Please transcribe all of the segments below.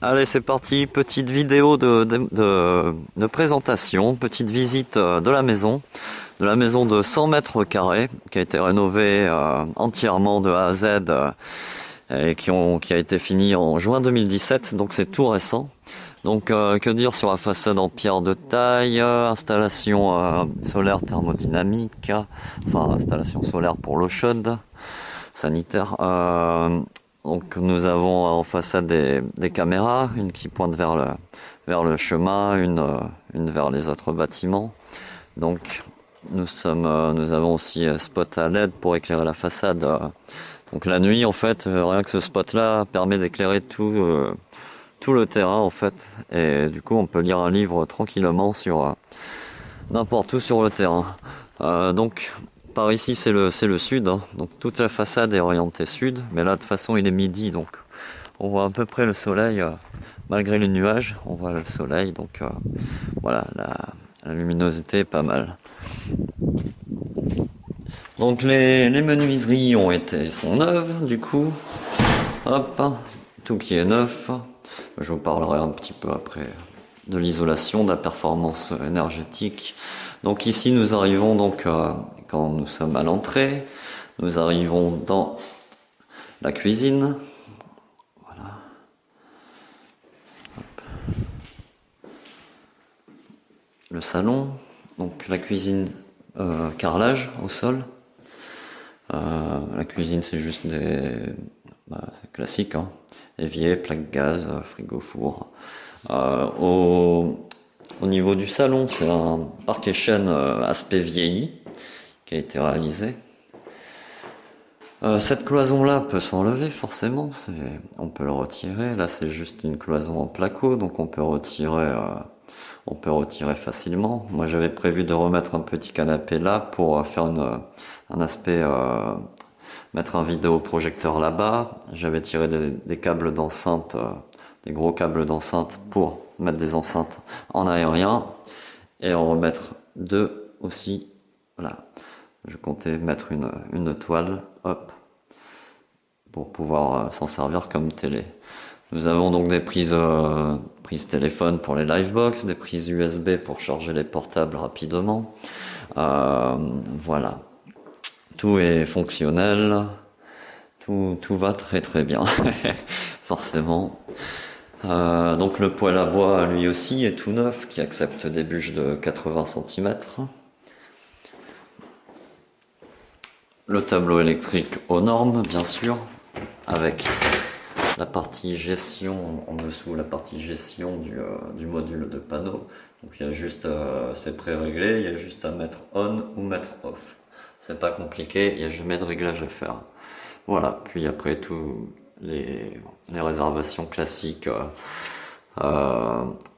Allez, c'est parti, petite vidéo de présentation, petite visite de la maison de 100 mètres carrés, qui a été rénovée entièrement de A à Z et qui a été finie en juin 2017, donc c'est tout récent. Donc que dire sur la façade en pierre de taille, installation solaire thermodynamique, enfin installation solaire pour l'eau chaude, sanitaire. Donc nous avons en façade des caméras, une qui pointe vers le chemin, une vers les autres bâtiments. Donc nous avons aussi spot à LED pour éclairer la façade. Donc la nuit en fait, rien que ce spot là permet d'éclairer tout le terrain en fait, et du coup on peut lire un livre tranquillement sur n'importe où sur le terrain. Donc par ici c'est le sud, hein. Donc toute la façade est orientée sud, mais là de toute façon il est midi, donc on voit à peu près le soleil, malgré les nuages, on voit le soleil, donc voilà, la luminosité est pas mal. Donc les menuiseries sont neuves du coup, hop, tout qui est neuf. Je vous parlerai un petit peu après de l'isolation, de la performance énergétique. Donc ici nous arrivons donc quand nous sommes à l'entrée, nous arrivons dans la cuisine. Voilà. Hop. Le salon, donc la cuisine carrelage au sol. La cuisine c'est juste classiques, hein. Évier, plaque gaz, frigo, four. Au niveau du salon, c'est un parquet chêne aspect vieilli qui a été réalisé. Cette cloison-là peut s'enlever forcément, on peut le retirer. Là, c'est juste une cloison en placo, donc on peut retirer facilement. Moi, j'avais prévu de remettre un petit canapé là pour faire un aspect, mettre un vidéoprojecteur là-bas. J'avais tiré des câbles d'enceinte, des gros câbles d'enceinte pour mettre des enceintes en aérien et en remettre deux aussi. Voilà, je comptais mettre une toile, hop, pour pouvoir s'en servir comme télé. Nous avons donc des prises téléphone pour les livebox, des prises USB pour charger les portables rapidement. Voilà, tout est fonctionnel, tout va très très bien, forcément. Donc le poêle à bois lui aussi est tout neuf, qui accepte des bûches de 80 cm. Le tableau électrique aux normes, bien sûr, avec la partie gestion en dessous, la partie gestion du module de panneau. Donc il y a juste, c'est pré-réglé, il y a juste à mettre on ou mettre off. C'est pas compliqué, il n'y a jamais de réglage à faire. Voilà, puis après tout les réservations classiques.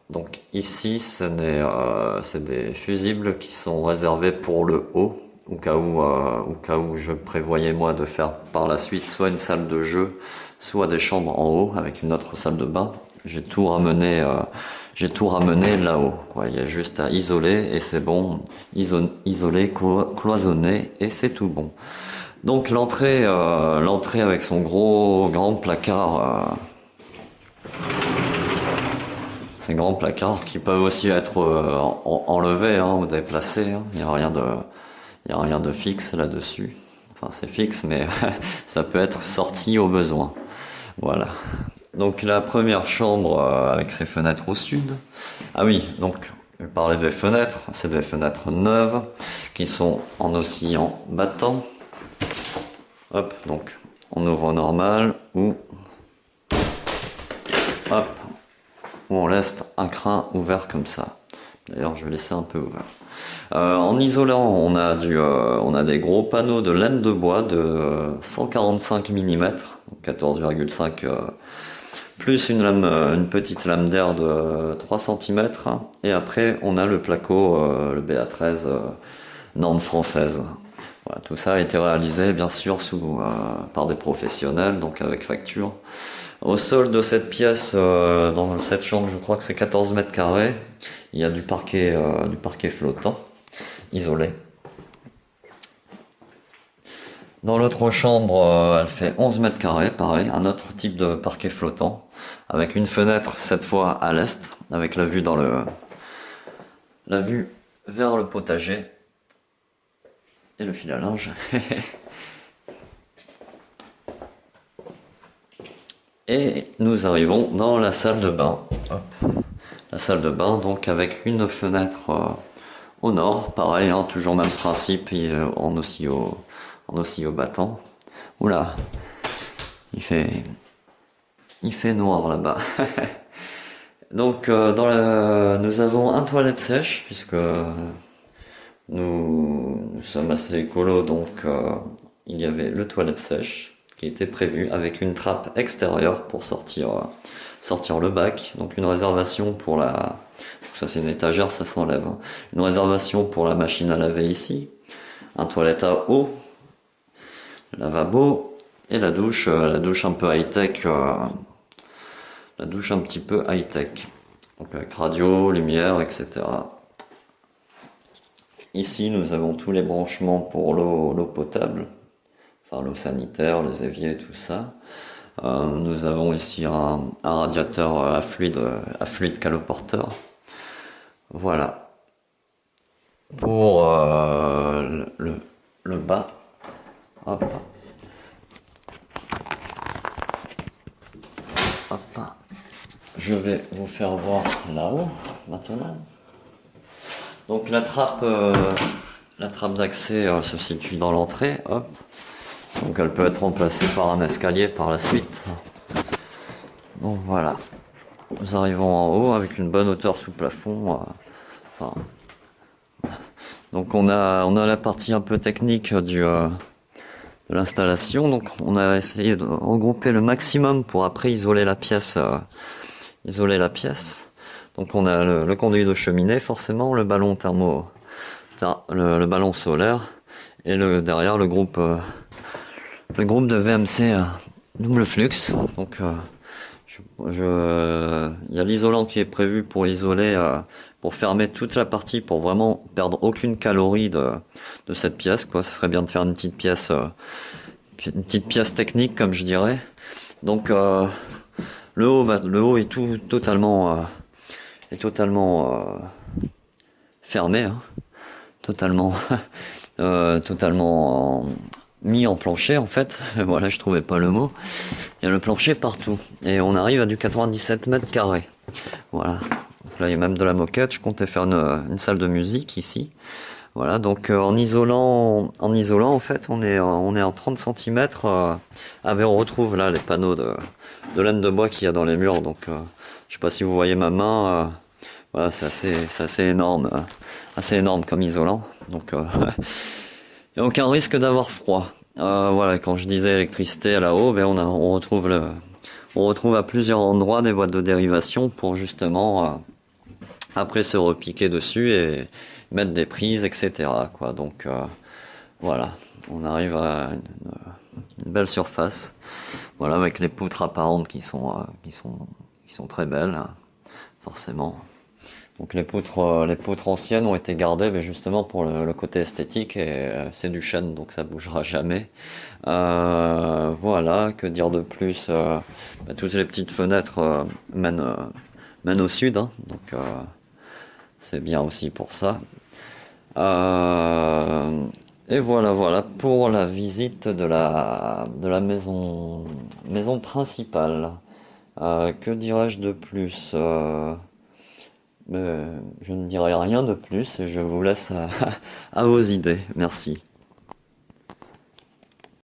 Donc ici, c'est des fusibles qui sont réservés pour le haut, au cas où je prévoyais moi de faire par la suite soit une salle de jeu, soit des chambres en haut avec une autre salle de bain. J'ai tout ramené là-haut, quoi. Il y a juste à isoler et c'est bon, isoler, cloisonner et c'est tout bon. Donc l'entrée avec son grand placard, ces grands placards qui peuvent aussi être enlevés, hein, ou déplacés, hein. Il y a rien de fixe là-dessus. Enfin c'est fixe, mais ça peut être sorti au besoin. Voilà. Donc la première chambre avec ses fenêtres au sud. Ah oui, donc je parlais des fenêtres, c'est des fenêtres neuves qui sont en oscillant battant. Hop, donc on ouvre normal ou hop, ou on laisse un crin ouvert comme ça. D'ailleurs, je vais laisser un peu ouvert. En isolant, on a des gros panneaux de laine de bois de 145 mm, 14,5 plus une petite lame d'air de 3 cm. Et après, on a le placo, le BA13 norme française. Voilà, tout ça a été réalisé bien sûr par des professionnels, donc avec facture. Au sol de cette pièce, dans cette chambre, je crois que c'est 14 mètres carrés, il y a du parquet flottant, isolé. Dans l'autre chambre, elle fait 11 mètres carrés, pareil, un autre type de parquet flottant, avec une fenêtre cette fois à l'est, avec la vue vers le potager et le fil à linge. Et nous arrivons dans la salle de bain. Hop. La salle de bain, donc avec une fenêtre au nord, pareil, hein, toujours même principe, et, en oscillo battant. Oula, il fait noir là-bas. Donc nous avons un toilette sèche, puisque nous sommes assez écolo, donc il y avait le toilette sèche qui était prévu avec une trappe extérieure pour sortir le bac. Donc une réservation pour ça c'est une étagère, ça s'enlève, hein. Une réservation pour la machine à laver ici, un toilette à eau, lavabo et la douche un peu high-tech, la douche un petit peu high-tech. Donc avec radio, lumière, etc. Ici nous avons tous les branchements pour l'eau potable, enfin l'eau sanitaire, les éviers, tout ça. Nous avons ici un radiateur à fluide caloporteur. Voilà. Pour le bas. Hop. Hop. Je vais vous faire voir là-haut maintenant. Donc la trappe d'accès se situe dans l'entrée. Hop. Donc elle peut être remplacée par un escalier par la suite. Donc voilà. Nous arrivons en haut avec une bonne hauteur sous plafond. Donc on a la partie un peu technique de l'installation. Donc on a essayé de regrouper le maximum pour après isoler la pièce. Donc on a le conduit de cheminée forcément, le ballon le ballon solaire et derrière le groupe de VMC double flux. Donc il y a l'isolant qui est prévu pour isoler, pour fermer toute la partie, pour vraiment perdre aucune calorie de cette pièce, quoi. Ce serait bien de faire une petite pièce technique, comme je dirais. Donc le haut est totalement fermé, hein. Totalement mis en plancher en fait. Voilà, je trouvais pas le mot. Il y a le plancher partout et on arrive à du 97 mètres carrés. Voilà. Donc là il y a même de la moquette. Je comptais faire une salle de musique ici. Voilà, donc en isolant en fait on est en 30 cm. On retrouve là les panneaux de laine de bois qu'il y a dans les murs. Donc je sais pas si vous voyez ma main. Voilà, c'est assez énorme, comme isolant. Donc il n'y a aucun risque d'avoir froid. Voilà, quand je disais électricité là-haut, on retrouve à plusieurs endroits des boîtes de dérivation pour justement après se repiquer dessus et mettre des prises, etc. quoi. Donc voilà, on arrive à une belle surface. Voilà, avec les poutres apparentes qui sont très belles, hein, forcément. Donc les poutres anciennes ont été gardées, mais justement pour le côté esthétique, et c'est du chêne, donc ça bougera jamais. Voilà, que dire de plus, toutes les petites fenêtres mènent au sud, hein, donc c'est bien aussi pour ça. Et voilà pour la visite de la maison principale. Que dirais-je de plus? Je ne dirai rien de plus et je vous laisse à vos idées. Merci.